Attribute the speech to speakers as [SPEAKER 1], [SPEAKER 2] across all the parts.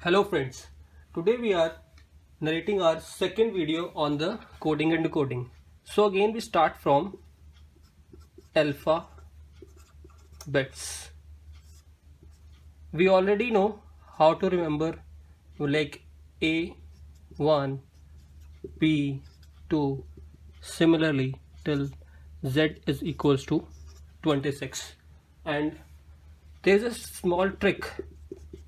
[SPEAKER 1] Hello friends, today we are narrating our second video on the coding and decoding. So again we start from alpha bits. We already know how to remember like A1, B2, similarly till Z is equals to 26. And there is a small trick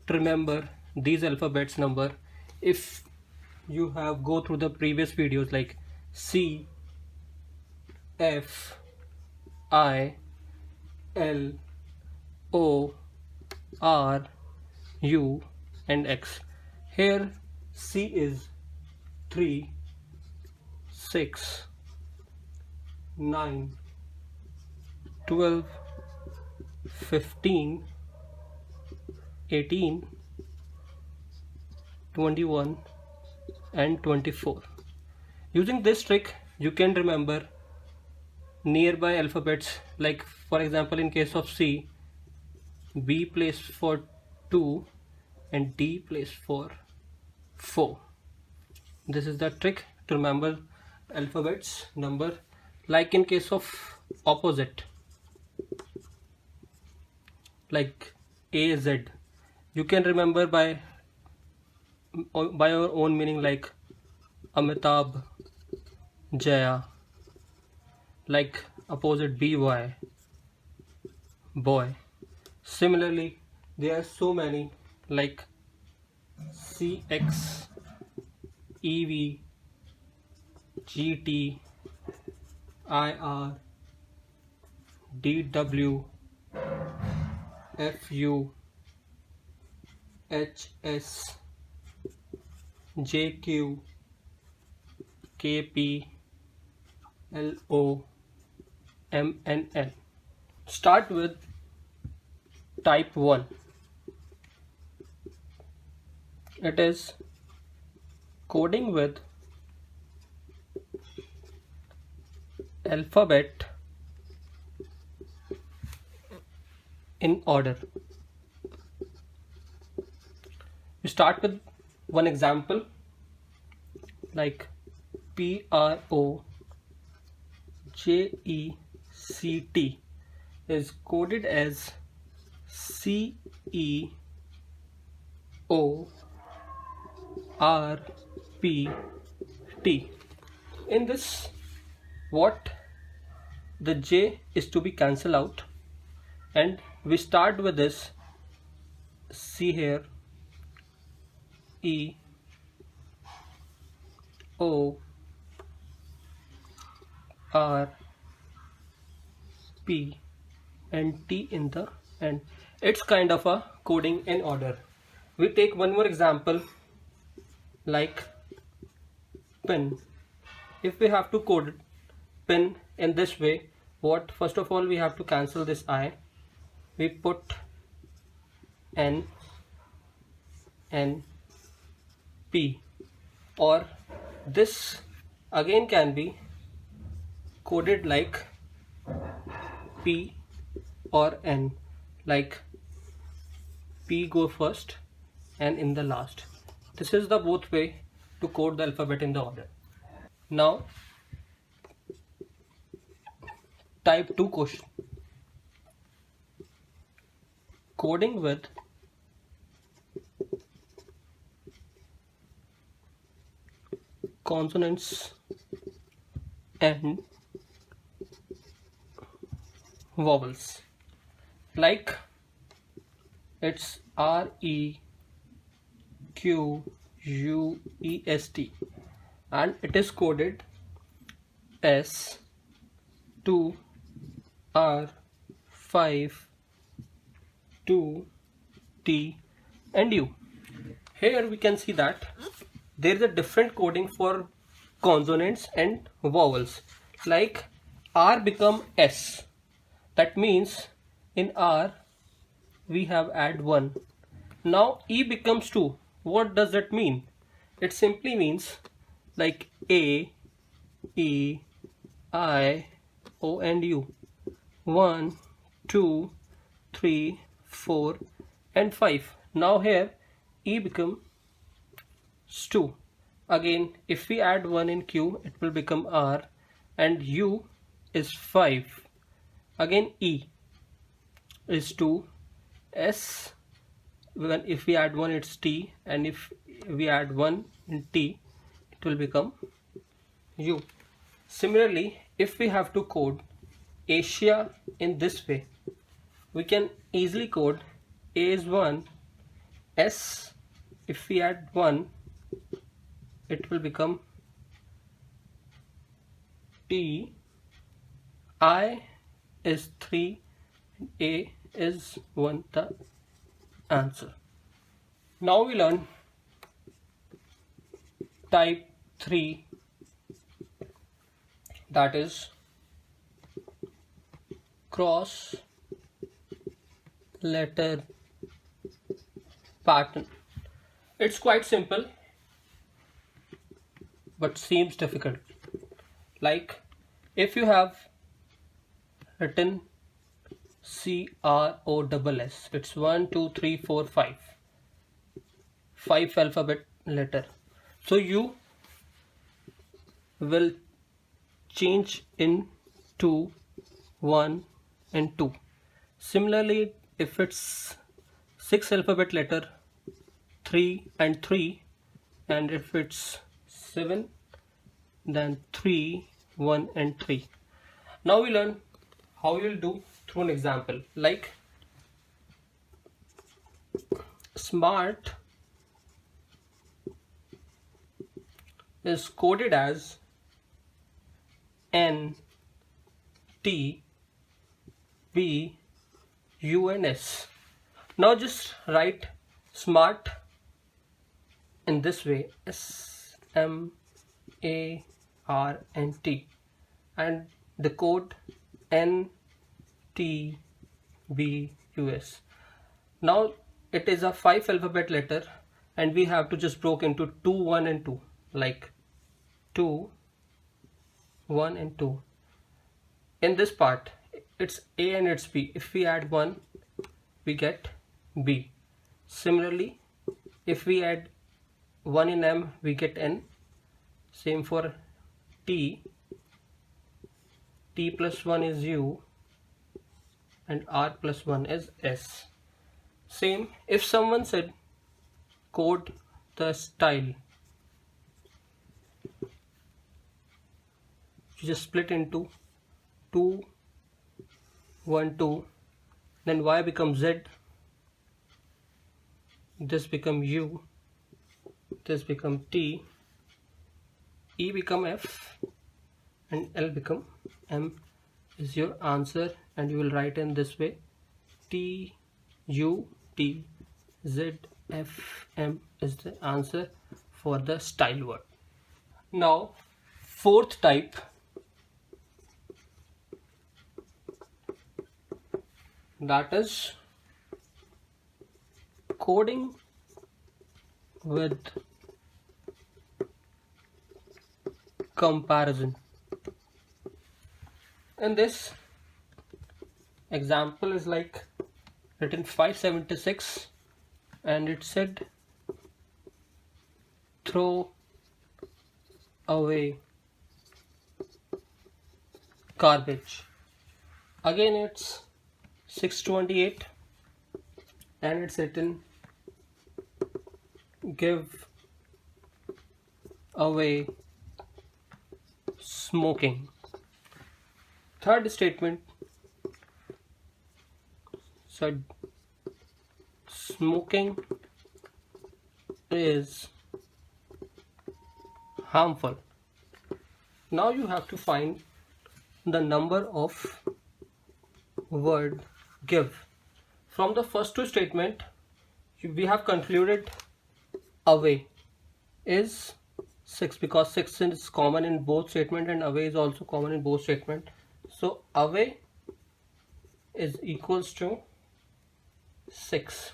[SPEAKER 1] to remember these alphabets number if you have go through the previous videos like C, F, I, L, O, R, U and X. Here C is 3, 6, 9, 12, 15, 18, 21 and 24. Using this trick you can remember nearby alphabets, like for example in case of C, B plays for 2 and D plays for 4. This is the trick to remember alphabets number. Like in case of opposite like AZ, you can remember by your own meaning like Amitabh, Jaya. Like opposite BY, boy. Similarly there are so many like CX, EV, GT, IR, DW, FU, HS, JQ, KP, LO, MNL. Start with type 1. It is coding with alphabet in order. We start with one example like PROJECT is coded as CEORPT. In this, what the J is to be cancelled out, and we start with this C here, E, O, R, P and T in the end. It's kind of a coding in order. We take one more example like pen. If we have to code pen in this way, what first of all we have to cancel this I. We put N, P, or this again can be coded like P or N, like P go first and in the last. This is the both way to code the alphabet in the order. Now type 2 question. Coding with consonants and vowels, like it's REQUUEST and it is coded S 2 R 5 2 T and U. Here we can see that there is a different coding for consonants and vowels. Like R become S, that means in R we have add 1. Now E becomes 2. What does that mean? It simply means like A, E, I, O and U. 1, 2, 3, 4 and 5. Now here E becomes 2. Again, if we add 1 in Q, it will become R, and U is 5. Again, E is 2. S, when if we add 1, it's T, and if we add 1 in T, it will become U. Similarly, if we have to code Asia in this way, we can easily code A is 1, S, if we add 1, it will become T, I is 3, and A is 1, the answer. Now we learn type 3, that is cross letter pattern. It's quite simple but seems difficult. Like if you have written CROSS, it's 1 2 3 4 5 alphabet letter, so you will change in 2, 1 and 2. Similarly, if it's 6 alphabet letter, 3 and 3, and if it's 7, then 3, 1 and 3. Now we learn how you'll do through an example. Like smart is coded as N T B U N S. Now just write smart in this way, S M A R N T, and the code N T B U S. Now it is a 5 alphabet letter, and we have to just broke into 2, 1 and 2, like 2, 1 and 2. In this part, it's A and it's B. If we add 1, we get B. Similarly, if we add 1 in M, we get N. Same for T. T plus 1 is U, and R plus 1 is S. Same, if someone said code the style, you just split into 2, 1, 2, then Y becomes Z, this become U, this become T, E become F, and L become M is your answer, and you will write in this way, T U T Z F M is the answer for the style word. Now fourth type, that is coding with comparison. And this example is like written 576, and it said throw away garbage. Again it's 628, and it's written give away smoking. Third statement said smoking is harmful. Now you have to find the number of word give. From the first two statement, we have concluded away is 6, because 6 is common in both statement and away is also common in both statement. So away is equals to 6.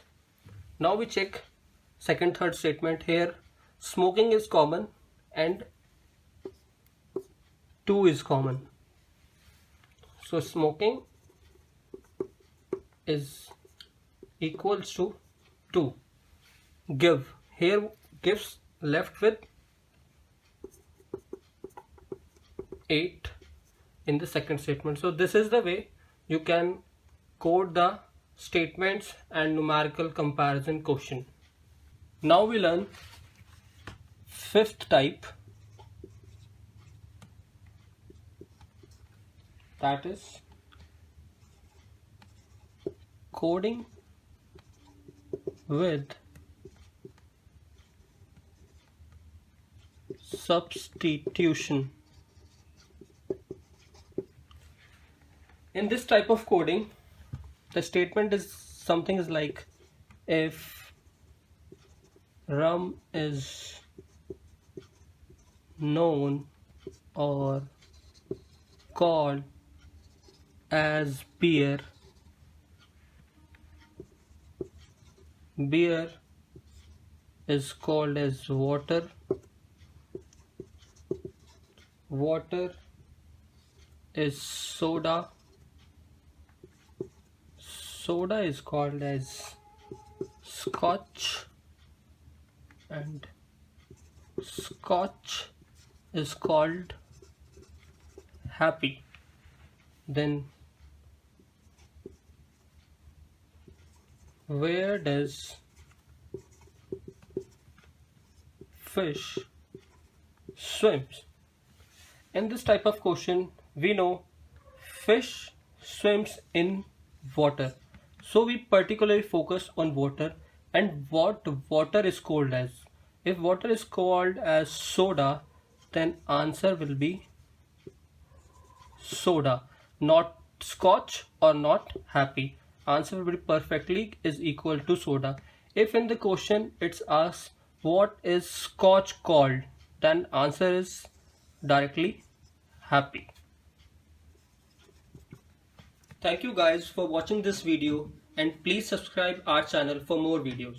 [SPEAKER 1] Now we check second, third statement. Here smoking is common and 2 is common. So smoking is equals to 2. give. Here gives left with 8 in the second statement. So this is the way you can code the statements and numerical comparison question. Now we learn fifth type, that is coding with substitution. In this type of coding, the statement is something is like, if rum is known or called as beer, beer is called as water, water is soda, soda is called as scotch, and scotch is called happy. Then where does fish swims? In this type of question, we know fish swims in water, so we particularly focus on water and what water is called as. If water is called as soda, then answer will be soda, not scotch or not happy. Answer will be perfectly is equal to soda. If in the question it's asked what is scotch called, then answer is directly happy. Thank you guys for watching this video, and please subscribe our channel for more videos.